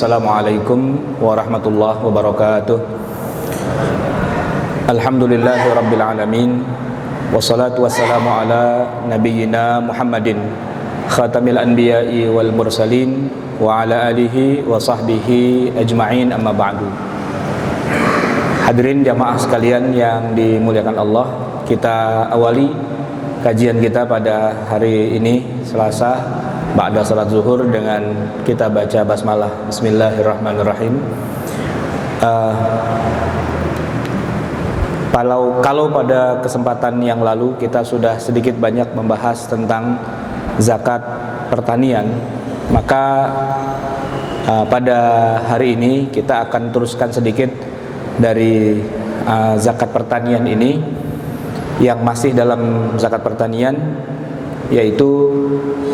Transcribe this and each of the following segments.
Assalamualaikum warahmatullahi wabarakatuh. Alhamdulillahi rabbil alamin. Wassalatu wassalamu ala nabiyyina Muhammadin khatamil anbiya'i wal mursalin wa ala alihi wa sahbihi ajma'in, amma ba'du. Hadirin jamaah sekalian yang dimuliakan Allah, kita awali kajian kita pada hari ini Selasa ba'da salat zuhur dengan kita baca basmalah. Bismillahirrahmanirrahim. Kalau pada kesempatan yang lalu kita sudah sedikit banyak membahas tentang zakat pertanian, maka pada hari ini kita akan teruskan sedikit dari zakat pertanian ini yang masih dalam zakat pertanian, yaitu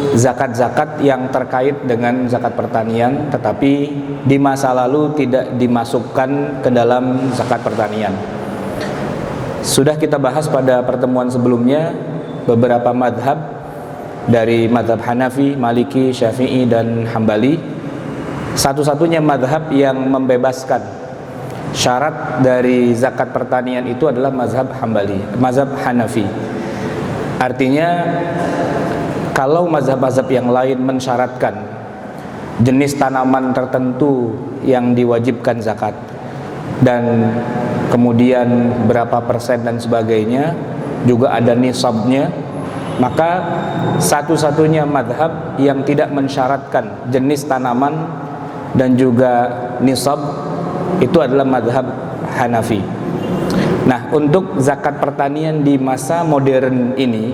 zakat-zakat yang terkait dengan zakat pertanian tetapi di masa lalu tidak dimasukkan ke dalam zakat pertanian. Sudah kita bahas pada pertemuan sebelumnya beberapa madhab, dari madhab Hanafi, Maliki, Syafi'i, dan Hambali. Satu-satunya madhab yang membebaskan syarat dari zakat pertanian itu adalah mazhab Hambali, mazhab Hanafi. Artinya kalau mazhab-mazhab yang lain mensyaratkan jenis tanaman tertentu yang diwajibkan zakat dan kemudian berapa persen dan sebagainya, juga ada nisabnya, maka satu-satunya mazhab yang tidak mensyaratkan jenis tanaman dan juga nisab itu adalah mazhab Hanafi. Nah, untuk zakat pertanian di masa modern ini,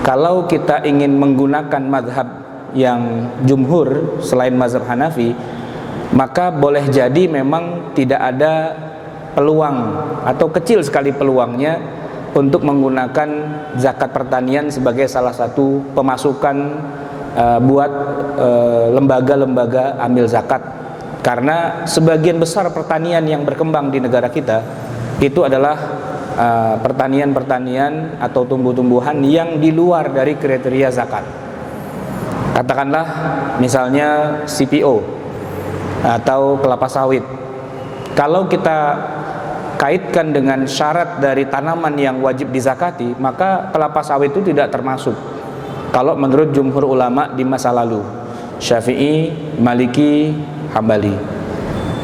kalau kita ingin menggunakan mazhab yang jumhur selain mazhab Hanafi, maka boleh jadi memang tidak ada peluang atau kecil sekali peluangnya untuk menggunakan zakat pertanian sebagai salah satu pemasukan buat lembaga-lembaga amil zakat. Karena sebagian besar pertanian yang berkembang di negara kita itu adalah pertanian-pertanian atau tumbuh-tumbuhan yang di luar dari kriteria zakat. Katakanlah misalnya CPO atau kelapa sawit. Kalau kita kaitkan dengan syarat dari tanaman yang wajib dizakati, maka kelapa sawit itu tidak termasuk kalau menurut jumhur ulama di masa lalu, Syafi'i, Maliki, Hambali.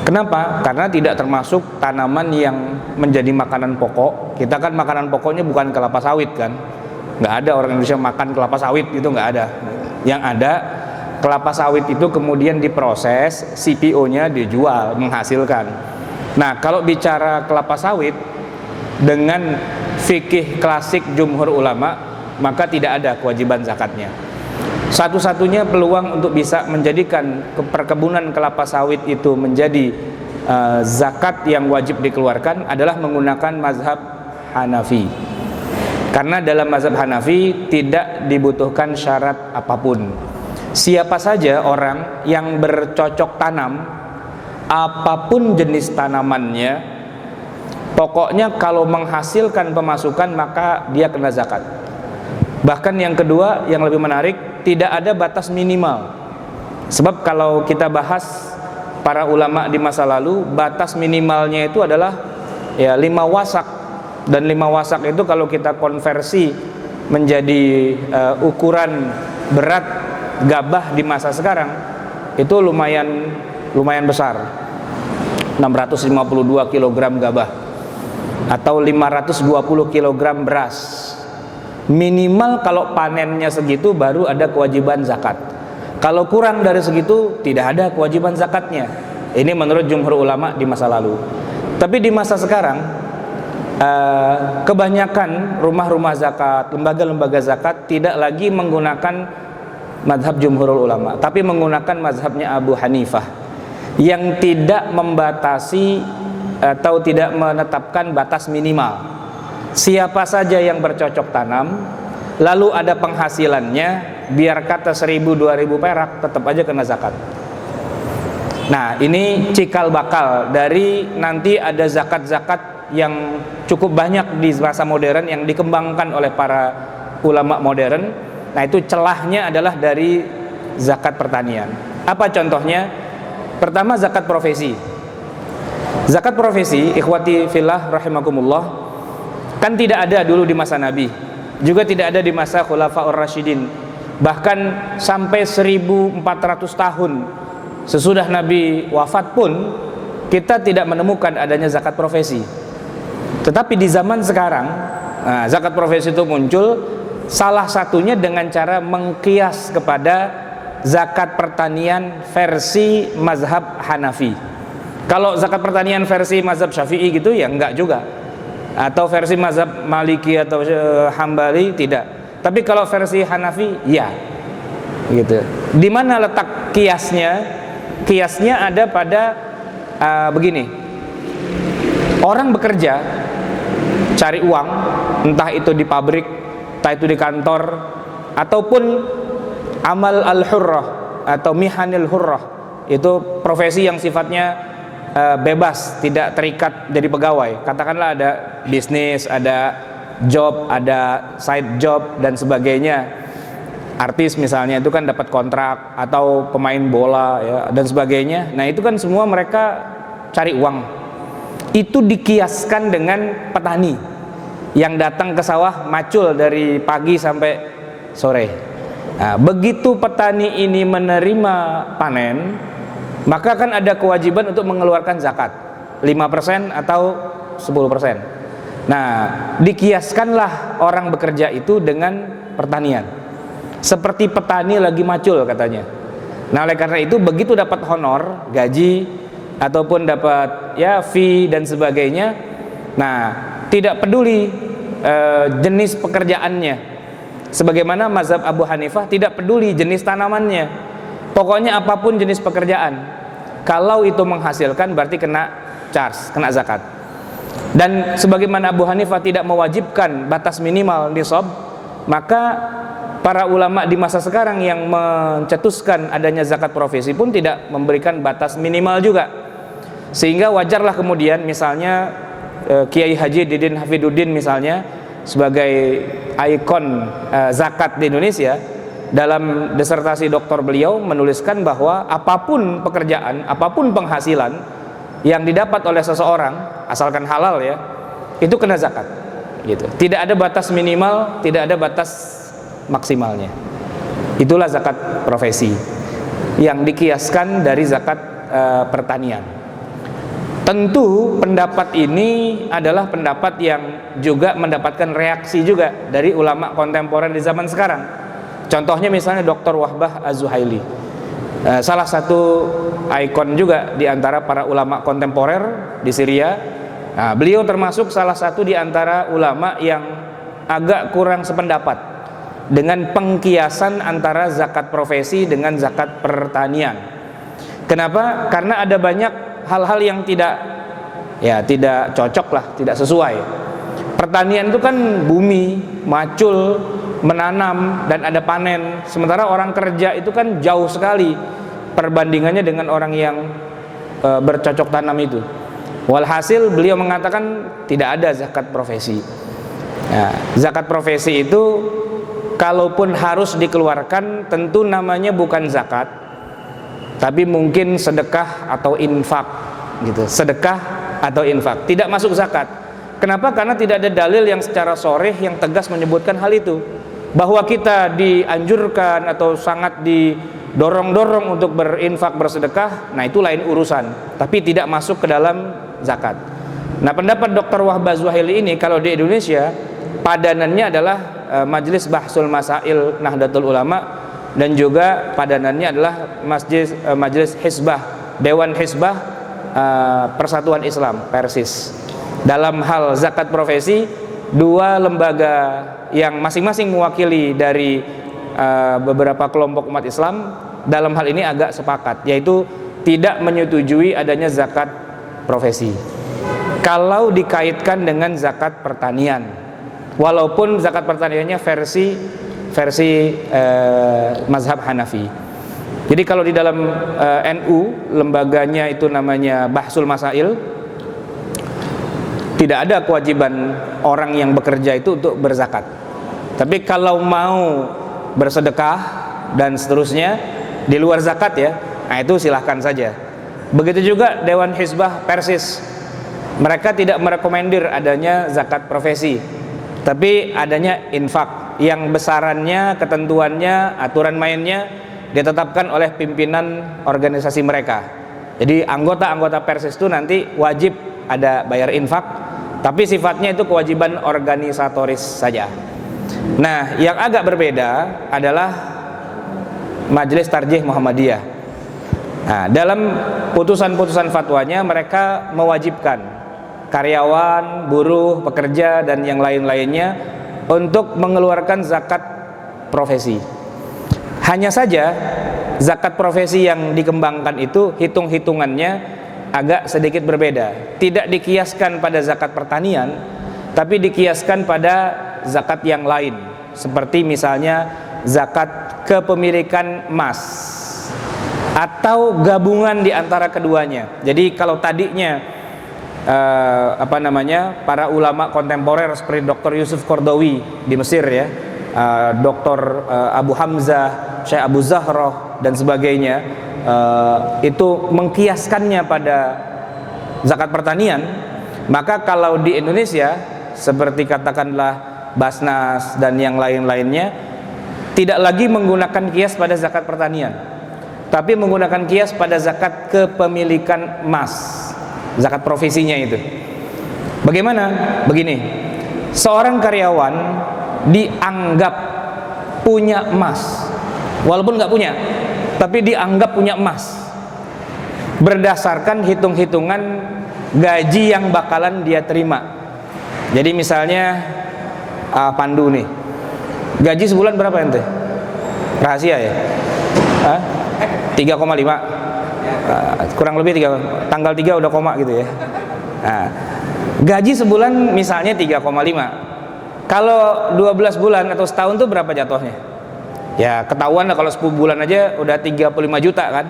Kenapa? Karena tidak termasuk tanaman yang menjadi makanan pokok. Kita kan makanan pokoknya bukan kelapa sawit kan? Nggak ada orang Indonesia makan kelapa sawit, itu nggak ada. Yang ada, kelapa sawit itu kemudian diproses, CPO-nya dijual, menghasilkan. Nah, kalau bicara kelapa sawit dengan fikih klasik jumhur ulama, maka tidak ada kewajiban zakatnya. Satu-satunya peluang untuk bisa menjadikan perkebunan kelapa sawit itu menjadi zakat yang wajib dikeluarkan adalah menggunakan mazhab Hanafi. Karena dalam mazhab Hanafi tidak dibutuhkan syarat apapun. Siapa saja orang yang bercocok tanam, apapun jenis tanamannya, pokoknya kalau menghasilkan pemasukan maka dia kena zakat. Bahkan yang kedua, yang lebih menarik, tidak ada batas minimal. Sebab kalau kita bahas para ulama di masa lalu, batas minimalnya itu adalah 5 wasak. Dan 5 wasak itu kalau kita konversi menjadi ukuran berat gabah di masa sekarang, itu lumayan besar. 652 kg gabah atau 520 kg beras. Minimal kalau panennya segitu baru ada kewajiban zakat. Kalau kurang dari segitu tidak ada kewajiban zakatnya. Ini menurut jumhur ulama di masa lalu. Tapi di masa sekarang kebanyakan rumah-rumah zakat, lembaga-lembaga zakat tidak lagi menggunakan mazhab jumhur ulama, tapi menggunakan mazhabnya Abu Hanifah yang tidak membatasi atau tidak menetapkan batas minimal. Siapa saja yang bercocok tanam lalu ada penghasilannya, biar kata 1.000-2.000 perak, tetap aja kena zakat. Nah, ini cikal bakal dari nanti ada zakat-zakat yang cukup banyak di masa modern yang dikembangkan oleh para ulama modern. Nah, itu celahnya adalah dari zakat pertanian. Apa contohnya? Pertama, zakat profesi. Zakat profesi, ikhwati fillah rahimakumullah, kan tidak ada dulu di masa Nabi, juga tidak ada di masa Khulafaur Rasyidin. Bahkan sampai 1400 tahun sesudah Nabi wafat pun kita tidak menemukan adanya zakat profesi. Tetapi di zaman sekarang, zakat profesi itu muncul, salah satunya dengan cara mengkias kepada zakat pertanian versi mazhab Hanafi. Kalau zakat pertanian versi mazhab Syafi'i gitu ya enggak juga, atau versi mazhab Maliki atau Hambali tidak. Tapi kalau versi Hanafi ya, gitu. Di mana letak kiasnya? Kiasnya ada pada begini. Orang bekerja cari uang, entah itu di pabrik, entah itu di kantor, ataupun amal al-hurrah atau mihanil hurrah, itu profesi yang sifatnya bebas, tidak terikat jadi pegawai. Katakanlah ada bisnis, ada job, ada side job dan sebagainya. Artis misalnya itu kan dapat kontrak, atau pemain bola ya, dan sebagainya. Nah itu kan semua mereka cari uang. Itu dikiaskan dengan petani yang datang ke sawah macul dari pagi sampai sore. Nah, begitu petani ini menerima panen, maka kan ada kewajiban untuk mengeluarkan zakat 5% atau 10%. Nah, dikiaskanlah orang bekerja itu dengan pertanian, seperti petani lagi macul katanya. Nah, oleh karena itu begitu dapat honor, gaji, ataupun dapat ya fee dan sebagainya, nah tidak peduli jenis pekerjaannya. Sebagaimana mazhab Abu Hanifah tidak peduli jenis tanamannya, pokoknya apapun jenis pekerjaan, kalau itu menghasilkan berarti kena charge, kena zakat. Dan sebagaimana Abu Hanifah tidak mewajibkan batas minimal nisab, maka para ulama di masa sekarang yang mencetuskan adanya zakat profesi pun tidak memberikan batas minimal juga. Sehingga wajarlah kemudian misalnya Kiai Haji Didin Hafiduddin misalnya sebagai ikon zakat di Indonesia, dalam disertasi doktor beliau menuliskan bahwa apapun pekerjaan, apapun penghasilan yang didapat oleh seseorang, asalkan halal ya, itu kena zakat gitu. Tidak ada batas minimal, tidak ada batas maksimalnya. Itulah zakat profesi yang dikiaskan dari zakat pertanian. Tentu pendapat ini adalah pendapat yang juga mendapatkan reaksi juga dari ulama kontemporer di zaman sekarang. Contohnya misalnya Dr. Wahbah Az-Zuhaili, salah satu ikon juga di antara para ulama kontemporer di Syria. Nah, beliau termasuk salah satu di antara ulama yang agak kurang sependapat dengan pengkiasan antara zakat profesi dengan zakat pertanian. Kenapa? Karena ada banyak hal-hal yang tidak cocok lah, tidak sesuai. Pertanian itu kan bumi, macul, menanam dan ada panen. Sementara orang kerja itu kan jauh sekali perbandingannya dengan orang yang bercocok tanam itu. Walhasil beliau mengatakan tidak ada zakat profesi. Nah, zakat profesi itu kalaupun harus dikeluarkan tentu namanya bukan zakat, tapi mungkin sedekah atau infak gitu. Sedekah atau infak, tidak masuk zakat. Kenapa? Karena tidak ada dalil yang secara sharih yang tegas menyebutkan hal itu, bahwa kita dianjurkan atau sangat didorong-dorong untuk berinfak, bersedekah. Nah itu lain urusan, tapi tidak masuk ke dalam zakat. Nah pendapat Dr. Wahbah Az-Zuhaili ini kalau di Indonesia padanannya adalah Majelis Bahsul Masail Nahdlatul Ulama, dan juga padanannya adalah Majelis Hizbah, Dewan Hizbah Persatuan Islam Persis. Dalam hal zakat profesi, dua lembaga yang masing-masing mewakili dari beberapa kelompok umat Islam dalam hal ini agak sepakat, yaitu tidak menyetujui adanya zakat profesi kalau dikaitkan dengan zakat pertanian, walaupun zakat pertaniannya versi mazhab Hanafi. Jadi kalau di dalam NU lembaganya itu namanya Bahsul Masail, tidak ada kewajiban orang yang bekerja itu untuk berzakat. Tapi kalau mau bersedekah dan seterusnya di luar zakat ya, nah itu silahkan saja. Begitu juga Dewan Hizbah Persis, mereka tidak merekomendir adanya zakat profesi, tapi adanya infak yang besarannya, ketentuannya, aturan mainnya ditetapkan oleh pimpinan organisasi mereka. Jadi anggota-anggota Persis itu nanti wajib ada bayar infak, tapi sifatnya itu kewajiban organisatoris saja. Nah, yang agak berbeda adalah Majelis Tarjih Muhammadiyah. Nah, dalam putusan-putusan fatwanya mereka mewajibkan karyawan, buruh, pekerja dan yang lain-lainnya untuk mengeluarkan zakat profesi. Hanya saja zakat profesi yang dikembangkan itu hitung-hitungannya agak sedikit berbeda. Tidak dikiaskan pada zakat pertanian, tapi dikiaskan pada zakat yang lain, seperti misalnya zakat kepemilikan emas atau gabungan di antara keduanya. Jadi kalau tadinya para ulama kontemporer seperti Dr. Yusuf Qaradawi di Mesir ya, Dr. Abu Hamzah, Syekh Abu Zahroh dan sebagainya, itu mengkiaskannya pada zakat pertanian. Maka kalau di Indonesia seperti katakanlah Basnas dan yang lain-lainnya tidak lagi menggunakan kias pada zakat pertanian, tapi menggunakan kias pada zakat kepemilikan emas, zakat profesinya itu. Bagaimana? Begini, seorang karyawan dianggap punya emas, walaupun nggak punya, tapi dianggap punya emas berdasarkan hitung-hitungan gaji yang bakalan dia terima. Jadi misalnya Pandu nih, gaji sebulan berapa ente? Rahasia ya? 3,5, kurang lebih 3, tanggal 3 udah koma gitu ya. Nah, gaji sebulan misalnya 3,5. Kalau 12 bulan atau setahun tuh berapa jatuhnya? Ya ketahuan lah, kalau 10 bulan aja udah 35 juta kan,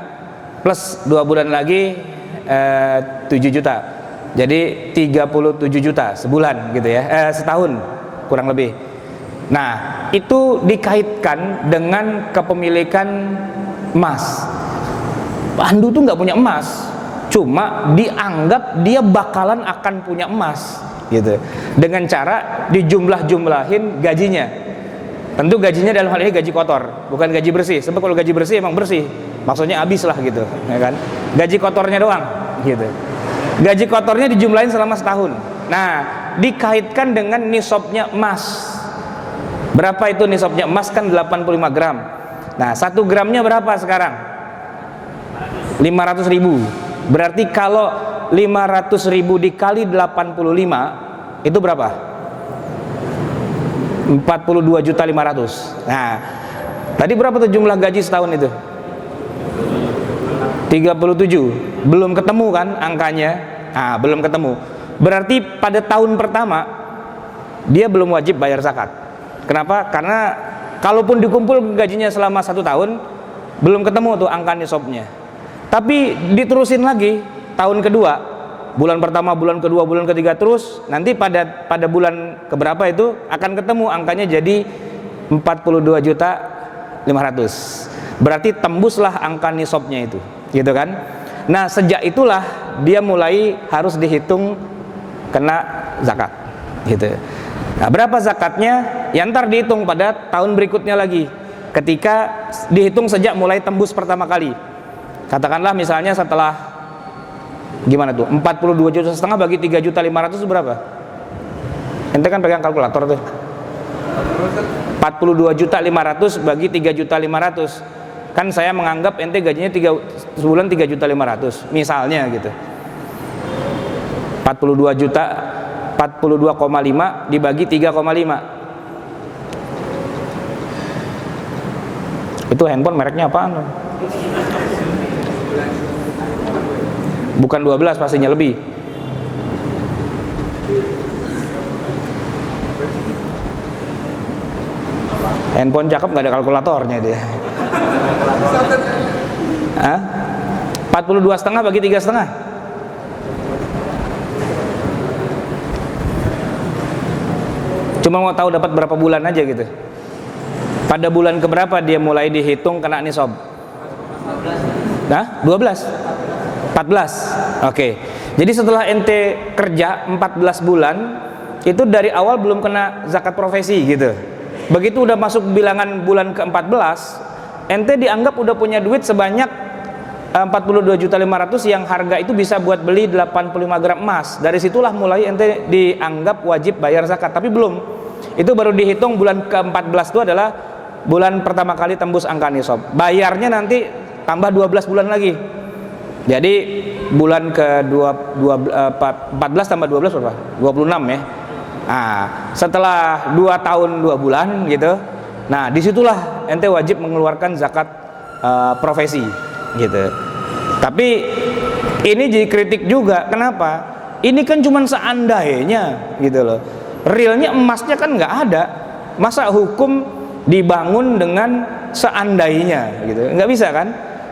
plus 2 bulan lagi 7 juta, jadi 37 juta sebulan gitu ya, setahun kurang lebih. Nah, itu dikaitkan dengan kepemilikan emas. Pandu tuh nggak punya emas, cuma dianggap dia bakalan akan punya emas gitu, dengan cara dijumlah-jumlahin gajinya. Tentu gajinya dalam hal ini gaji kotor, bukan gaji bersih. Sebab kalau gaji bersih emang bersih, maksudnya habis lah gitu, ya kan? Gaji kotornya doang gitu. Gaji kotornya dijumlahin selama setahun. Nah, dikaitkan dengan nisabnya emas. Berapa itu nisabnya emas? Kan 85 gram. Nah, 1 gramnya berapa sekarang? 500.000. Berarti kalau 500.000 dikali 85 itu berapa? 42.500.000. Nah, tadi berapa tuh jumlah gaji setahun itu? 37. Belum ketemu kan angkanya? Nah, belum ketemu. Berarti pada tahun pertama dia belum wajib bayar zakat. Kenapa? Karena kalaupun dikumpul gajinya selama 1 tahun belum ketemu tuh angka nisabnya. Tapi diterusin lagi tahun kedua, bulan pertama, bulan kedua, bulan ketiga, terus nanti pada bulan keberapa itu akan ketemu angkanya jadi 42.500.000. Berarti tembuslah angka nisabnya itu, gitu kan? Nah, sejak itulah dia mulai harus dihitung kena zakat, gitu. Nah, berapa zakatnya? Ya ntar dihitung pada tahun berikutnya lagi, ketika dihitung sejak mulai tembus pertama kali. Katakanlah misalnya setelah gimana tuh? 42,5 juta bagi 3.500.000 itu berapa? Ente kan pegang kalkulator tuh. 42.500.000 bagi 3.500.000. Kan saya menganggap ente gajinya sebulan 3.500.000 misalnya gitu. 42,5 dibagi 3,5. Itu handphone mereknya apaan? Bukan 12 pastinya, lebih. Handphone cakep nggak ada kalkulatornya dia. Hah? 42,5 bagi 3,5. Cuma mau tahu dapat berapa bulan aja gitu. Pada bulan keberapa dia mulai dihitung kena nisab? Nah, 12. Oke. Jadi setelah ente kerja 14 bulan, itu dari awal belum kena zakat profesi gitu. Begitu udah masuk bilangan bulan ke-14, ente dianggap udah punya duit sebanyak 42.500.000 yang harga itu bisa buat beli 85 gram emas. Dari situlah mulai ente dianggap wajib bayar zakat, tapi belum. Itu baru dihitung bulan ke-14 itu adalah bulan pertama kali tembus angka nisab. Bayarnya nanti tambah 12 bulan lagi. Jadi bulan ke-14 tambah 12 berapa? 26 ya. Nah, setelah 2 tahun 2 bulan gitu. Nah, disitulah ente wajib mengeluarkan zakat profesi gitu. Tapi ini jadi kritik juga. Kenapa? Ini kan cuma seandainya gitu loh. Realnya emasnya kan nggak ada. Masa hukum dibangun dengan seandainya gitu? Nggak bisa kan?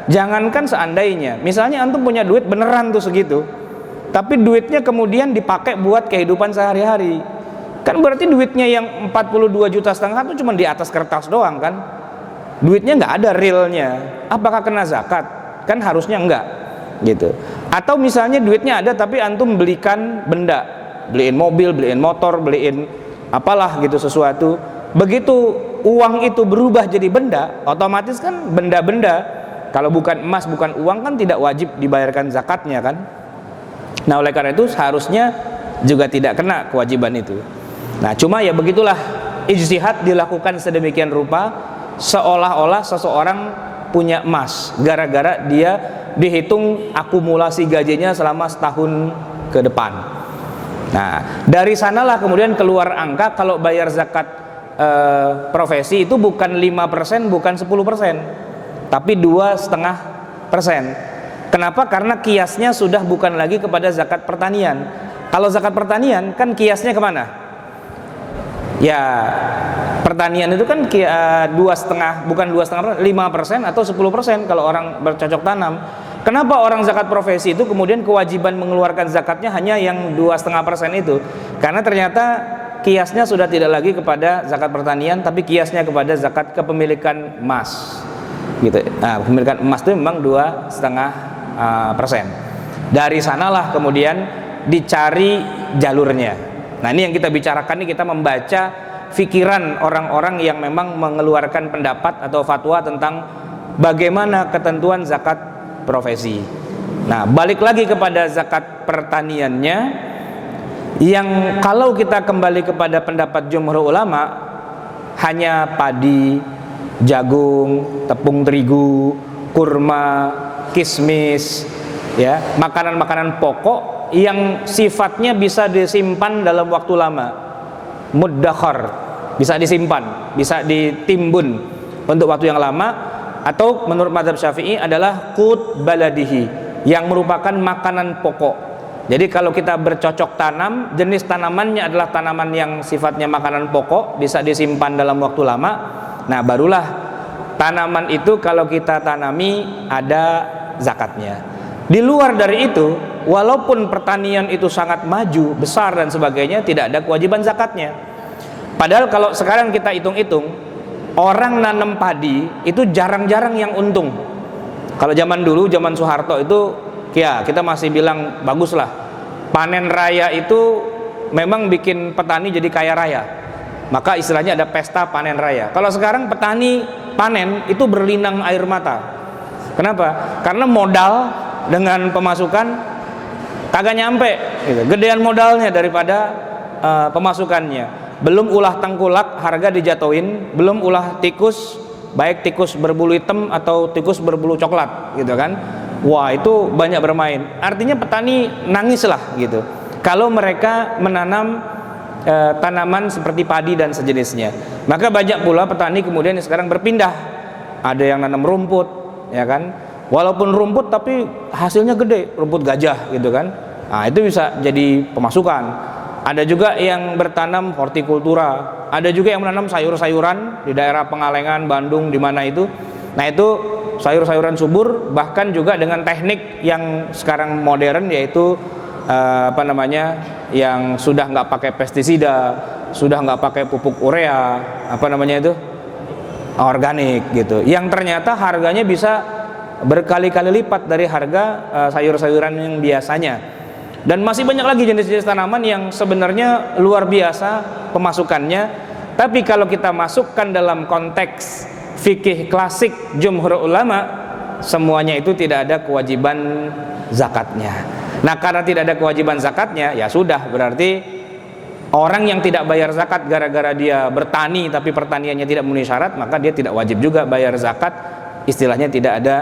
Jangankan seandainya. Misalnya antum punya duit beneran tuh segitu, tapi duitnya kemudian dipakai buat kehidupan sehari-hari. Kan berarti duitnya yang 42,5 juta itu cuma di atas kertas doang kan? Duitnya nggak ada realnya. Apakah kena zakat? Kan harusnya enggak gitu. Atau misalnya duitnya ada tapi antum belikan benda, beliin mobil, beliin motor, beliin apalah gitu sesuatu. Begitu uang itu berubah jadi benda, otomatis kan benda-benda, kalau bukan emas, bukan uang kan tidak wajib dibayarkan zakatnya kan. Nah oleh karena itu seharusnya juga tidak kena kewajiban itu. Nah cuma ya begitulah, ijtihad dilakukan sedemikian rupa seolah-olah seseorang punya emas gara-gara dia dihitung akumulasi gajinya selama setahun ke depan. Nah dari sanalah kemudian keluar angka kalau bayar zakat profesi itu bukan 5%, bukan 10%, tapi 2,5%. Kenapa? Karena kiasnya sudah bukan lagi kepada zakat pertanian. Kalau zakat pertanian kan kiasnya kemana? Ya pertanian itu kan 2,5, bukan 2,5%, 5% atau 10% kalau orang bercocok tanam. Kenapa orang zakat profesi itu kemudian kewajiban mengeluarkan zakatnya hanya yang 2,5% itu? Karena ternyata kiasnya sudah tidak lagi kepada zakat pertanian, tapi kiasnya kepada zakat kepemilikan emas gitu. Nah, kepemilikan emas itu memang 2,5%. Dari sanalah kemudian dicari jalurnya. Nah ini yang kita bicarakan, ini kita membaca fikiran orang-orang yang memang mengeluarkan pendapat atau fatwa tentang bagaimana ketentuan zakat profesi. Nah balik lagi kepada zakat pertaniannya, yang kalau kita kembali kepada pendapat jumhur ulama, hanya padi, jagung, tepung terigu, kurma, kismis, ya, makanan-makanan pokok yang sifatnya bisa disimpan dalam waktu lama, muddakhar, bisa disimpan, bisa ditimbun untuk waktu yang lama, atau menurut mazhab Syafi'i adalah qut baladihi, yang merupakan makanan pokok. Jadi kalau kita bercocok tanam, jenis tanamannya adalah tanaman yang sifatnya makanan pokok, bisa disimpan dalam waktu lama. Nah barulah tanaman itu kalau kita tanami ada zakatnya. Di luar dari itu, walaupun pertanian itu sangat maju, besar dan sebagainya, tidak ada kewajiban zakatnya. Padahal kalau sekarang kita hitung-hitung, orang nanam padi itu jarang-jarang yang untung. Kalau zaman dulu, zaman Soeharto itu, ya kita masih bilang baguslah. Panen raya itu memang bikin petani jadi kaya raya. Maka istilahnya ada pesta panen raya. Kalau sekarang petani panen itu berlinang air mata. Kenapa? Karena modal dengan pemasukan kagak nyampe gitu. Gedean modalnya daripada pemasukannya. Belum ulah tengkulak harga dijatuhin, belum ulah tikus, baik tikus berbulu hitam atau tikus berbulu coklat gitu kan. Wah itu banyak bermain. Artinya petani nangis lah gitu kalau mereka menanam tanaman seperti padi dan sejenisnya. Maka banyak pula petani kemudian sekarang berpindah, ada yang nanam rumput ya kan. Walaupun rumput tapi hasilnya gede, rumput gajah gitu kan. Nah itu bisa jadi pemasukan. Ada juga yang bertanam hortikultura, ada juga yang menanam sayur-sayuran di daerah Pengalengan, Bandung, di mana itu. Nah itu sayur-sayuran subur, bahkan juga dengan teknik yang sekarang modern, yaitu yang sudah nggak pakai pestisida, sudah nggak pakai pupuk urea, organik gitu. Yang ternyata harganya bisa berkali-kali lipat dari harga sayur-sayuran yang biasanya. Dan masih banyak lagi jenis-jenis tanaman yang sebenarnya luar biasa pemasukannya, tapi kalau kita masukkan dalam konteks fikih klasik jumhur ulama, semuanya itu tidak ada kewajiban zakatnya. Nah, karena tidak ada kewajiban zakatnya, ya sudah, berarti orang yang tidak bayar zakat gara-gara dia bertani tapi pertaniannya tidak memenuhi syarat, maka dia tidak wajib juga bayar zakat. Istilahnya tidak ada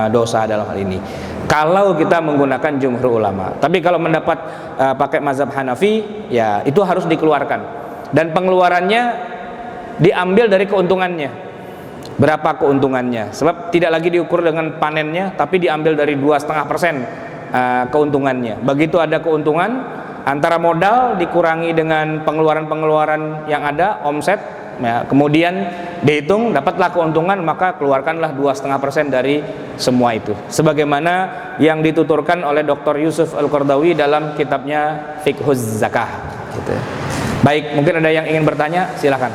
dosa dalam hal ini kalau kita menggunakan jumhur ulama. Tapi kalau mendapat pakai mazhab Hanafi, ya itu harus dikeluarkan, dan pengeluarannya diambil dari keuntungannya. Berapa keuntungannya? Sebab tidak lagi diukur dengan panennya, tapi diambil dari 2,5% keuntungannya. Begitu ada keuntungan, antara modal dikurangi dengan pengeluaran-pengeluaran yang ada, omset, ya, kemudian dihitung dapatlah keuntungan, maka keluarkanlah 2,5% dari semua itu, sebagaimana yang dituturkan oleh Dr. Yusuf Al-Qardawi dalam kitabnya Fiqhuz Zakah gitu. Baik, mungkin ada yang ingin bertanya, silakan.